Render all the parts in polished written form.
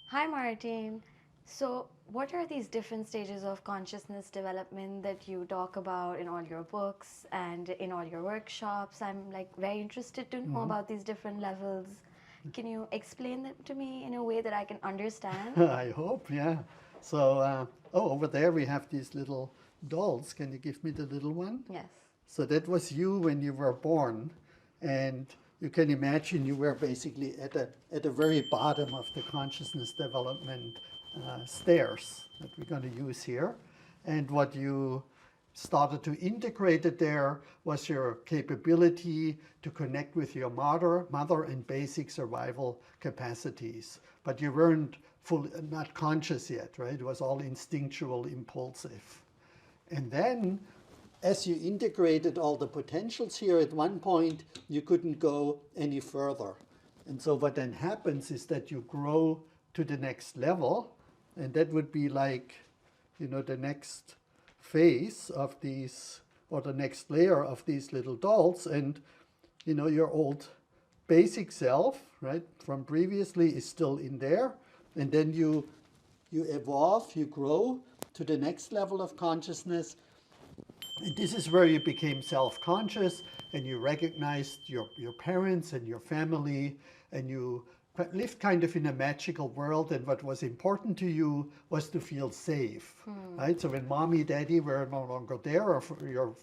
Hi, Martin. So, what are these different stages of consciousness development that you talk about in all your books and in all your workshops? I'm like very interested to know about these different levels. Can you explain them to me in a way that I can understand? I hope, yeah. So, over there we have these little dolls. Can you give me the little one? Yes. So that was you when you were born, and you can imagine you were basically at the very bottom of the consciousness development stairs that we're going to use here. And what you started to integrate it there was your capability to connect with your mother and basic survival capacities. But you weren't not conscious yet, right? It was all instinctual, impulsive. And then as you integrated all the potentials here, at one point you couldn't go any further. And so what then happens is that you grow to the next level, and that would be like, the next phase of these, or the next layer of these little dolls. And, your old basic self, right, from previously is still in there. And then you evolve, you grow to the next level of consciousness. And this is where you became self-conscious and you recognized your parents and your family, and you lived kind of in a magical world, and what was important to you was to feel safe, right? So when mommy, daddy were no longer there, or your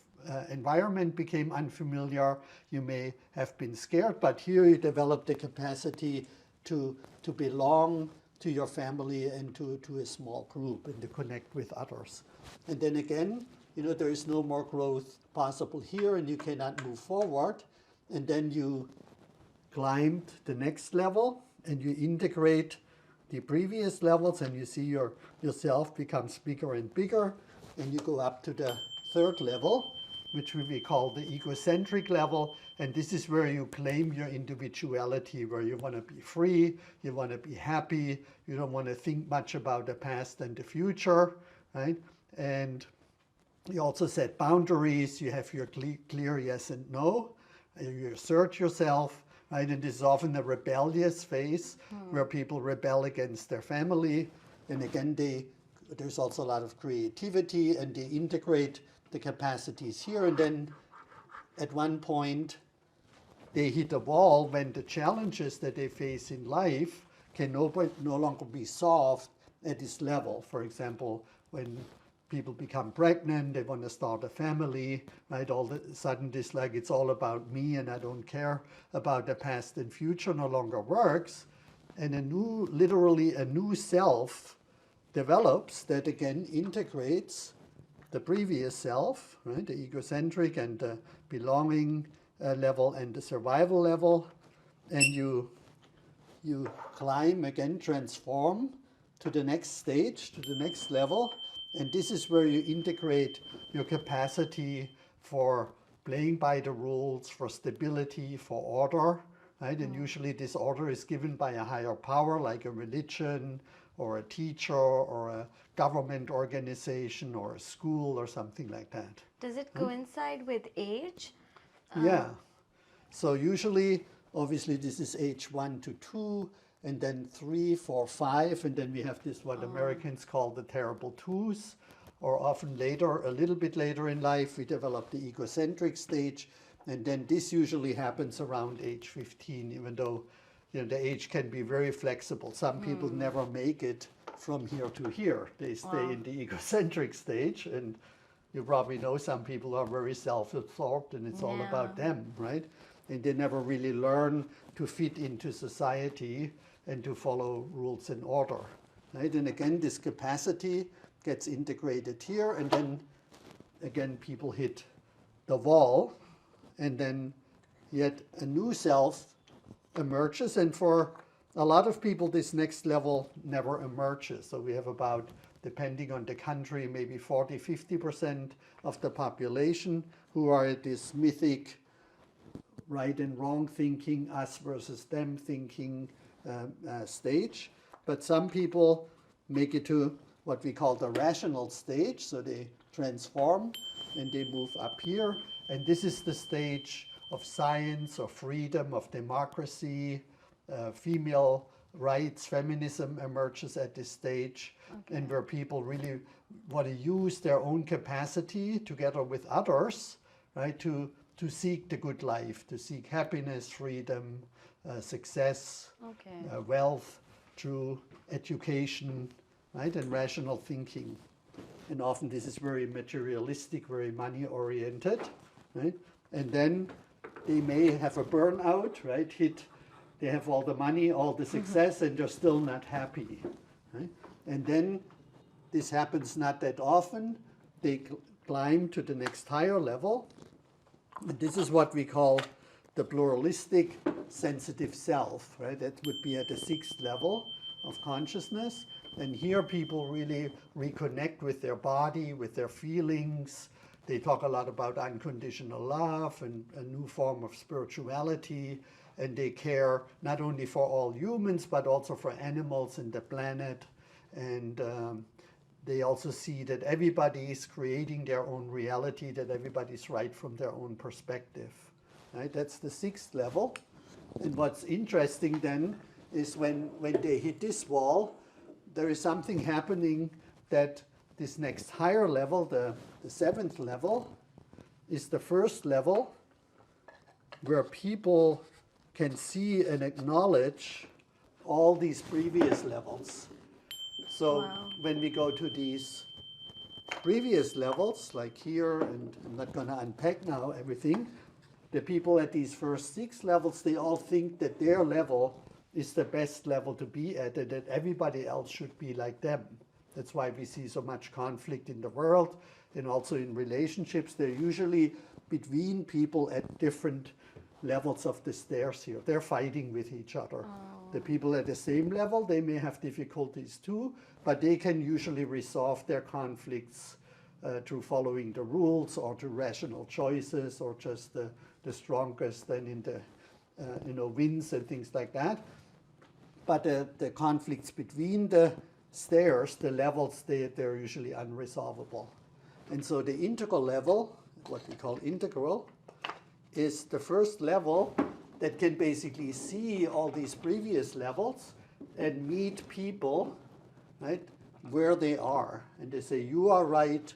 environment became unfamiliar, you may have been scared, but here you developed the capacity to belong to your family and to a small group and to connect with others. And then again, there is no more growth possible here and you cannot move forward. And then you climbed the next level and you integrate the previous levels, and you see yourself becomes bigger and bigger, and you go up to the third level, which we call the egocentric level. And this is where you claim your individuality, where you want to be free, you want to be happy, you don't want to think much about the past and the future, right? And you also set boundaries, you have your clear yes and no, you assert yourself, right? And this is often a rebellious phase where people rebel against their family. And again, there's also a lot of creativity, and they integrate the capacities here. And then at one point, they hit a wall when the challenges that they face in life can no longer be solved at this level. For example, when people become pregnant, they want to start a family, right? All of a sudden, this like it's all about me and I don't care about the past and future no longer works. And literally a new self develops that again integrates the previous self, right? The egocentric and the belonging level and the survival level. And you climb again, transform to the next stage, to the next level. And this is where you integrate your capacity for playing by the rules, for stability, for order, right? And usually this order is given by a higher power, like a religion or a teacher or a government organization or a school or something like that. Does it coincide with age? Yeah. So usually, obviously, this is age 1 to 2, and then 3, 4, 5, and then we have this what Americans call the terrible twos, or often later, a little bit later in life, we develop the egocentric stage, and then this usually happens around age 15, even though the age can be very flexible. Some people never make it from here to here. They stay in the egocentric stage, and you probably know some people are very self-absorbed and it's all about them, right? And they never really learn to fit into society and to follow rules and order, right? And again, this capacity gets integrated here, and then again, people hit the wall, and then yet a new self emerges. And for a lot of people, this next level never emerges. So we have about, depending on the country, maybe 40, 50% of the population who are at this mythic right and wrong thinking, us versus them thinking stage. But some people make it to what we call the rational stage. So they transform and they move up here. And this is the stage of science, of freedom, of democracy, female rights, feminism emerges at this stage, and where people really want to use their own capacity together with others, right, to seek the good life, to seek happiness, freedom, success, wealth through education, right, and rational thinking. And often this is very materialistic, very money oriented, right? And then they may have a burnout, right? They have all the money, all the success, and they're still not happy, right? And then this happens not that often. They climb to the next higher level. And this is what we call the pluralistic sensitive self, right? That would be at the 6th level of consciousness. And here people really reconnect with their body, with their feelings. They talk a lot about unconditional love and a new form of spirituality. And they care not only for all humans, but also for animals and the planet. And they also see that everybody is creating their own reality, that everybody's right from their own perspective. Right? That's the 6th level. And what's interesting then is when they hit this wall, there is something happening that this next higher level, the 7th level, is the first level where people can see and acknowledge all these previous levels. So when we go to these previous levels, like here, and I'm not going to unpack now everything, the people at these first 6 levels, they all think that their level is the best level to be at, and that everybody else should be like them. That's why we see so much conflict in the world and also in relationships. They're usually between people at different levels of the stairs here. They're fighting with each other. The people at the same level, they may have difficulties too, but they can usually resolve their conflicts through following the rules or through rational choices, or just the strongest then in the wins and things like that. But the conflicts between the stairs, the levels, they're usually unresolvable. And so the integral level, what we call integral, is the first level that can basically see all these previous levels and meet people, right, where they are. And they say, you are right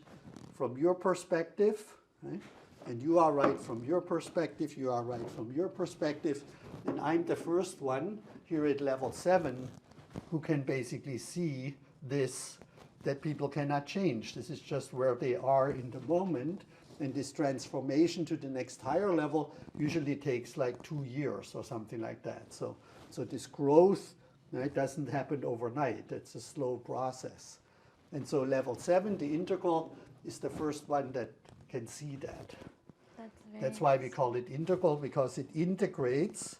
from your perspective, right? And you are right from your perspective, you are right from your perspective. And I'm the first one here at level 7 who can basically see this, that people cannot change. This is just where they are in the moment. And this transformation to the next higher level usually takes like 2 years or something like that. So this growth, right, doesn't happen overnight. It's a slow process. And so level 7, the integral, is the first one that can see that. That's why we call it integral, because it integrates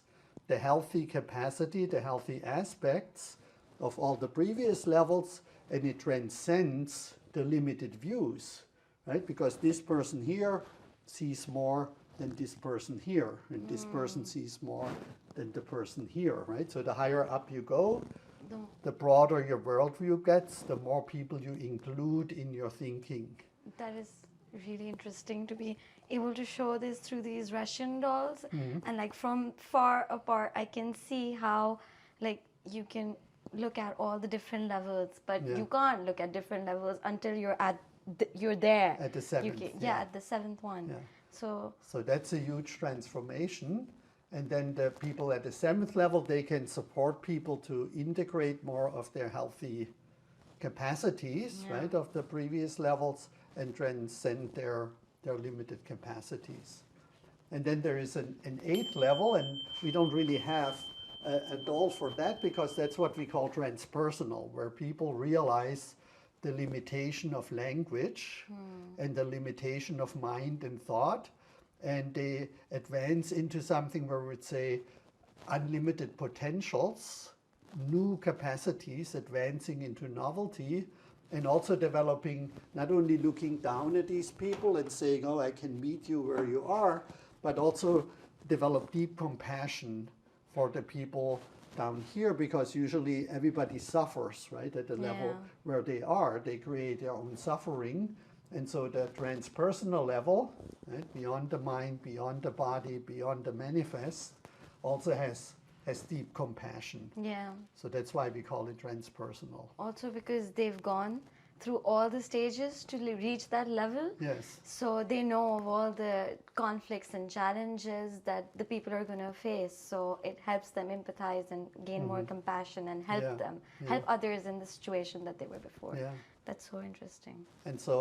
the healthy capacity, the healthy aspects of all the previous levels, and it transcends the limited views, right? Because this person here sees more than this person here, and this person sees more than the person here, right? So the higher up you go, the broader your worldview gets, the more people you include in your thinking. That is really interesting to be able to show this through these Russian dolls. And like from far apart, I can see how like you can look at all the different levels, but you can't look at different levels until you're at you're there at the 7th. At the 7th one. So that's a huge transformation. And then the people at the 7th level, they can support people to integrate more of their healthy capacities, right, of the previous levels, and transcend their limited capacities. And then there is an 8th level, and we don't really have a doll for that, because that's what we call transpersonal, where people realize the limitation of language and the limitation of mind and thought, and they advance into something where we would say unlimited potentials, new capacities, advancing into novelty, and also developing, not only looking down at these people and saying, oh, I can meet you where you are, but also develop deep compassion for the people down here, because usually everybody suffers, right, at the level where they are. They create their own suffering. And so the transpersonal level, right, beyond the mind, beyond the body, beyond the manifest, also has has deep compassion. Yeah. So that's why we call it transpersonal. Also because they've gone through all the stages to reach that level. Yes. So they know of all the conflicts and challenges that the people are going to face. So it helps them empathize and gain more compassion and help Yeah, them, yeah. help others in the situation that they were before. Yeah. That's so interesting. And so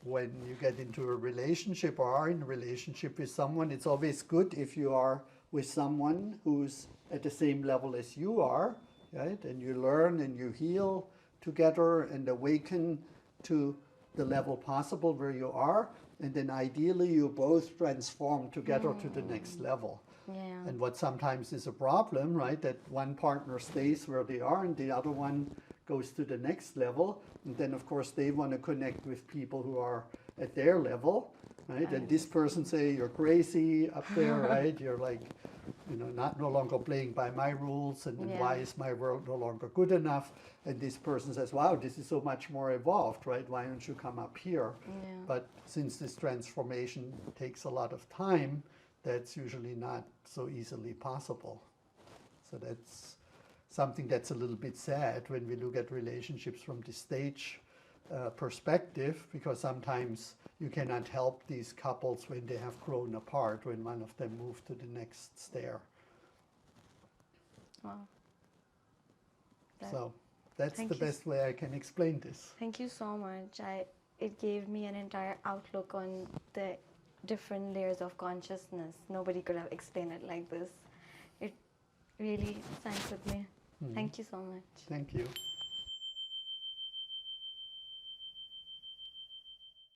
when you get into a relationship or are in a relationship with someone, it's always good if you are with someone who's at the same level as you are, right? And you learn and you heal together and awaken to the level possible where you are. And then ideally you both transform together to the next level. Yeah. And what sometimes is a problem, right? That one partner stays where they are and the other one goes to the next level. And then, of course, they want to connect with people who are at their level, right? And this person say, you're crazy up there, right? You're like, no longer playing by my rules. And then Yeah. why is my world no longer good enough? And this person says, wow, this is so much more evolved, right? Why don't you come up here? Yeah. But since this transformation takes a lot of time, that's usually not so easily possible. So that's something that's a little bit sad when we look at relationships from the stage perspective, because sometimes you cannot help these couples when they have grown apart, when one of them moved to the next stair. Wow. So that's Thank the you best way I can explain this. Thank you so much. It gave me an entire outlook on the different layers of consciousness. Nobody could have explained it like this. It really sank with me. Thank you so much. Thank you.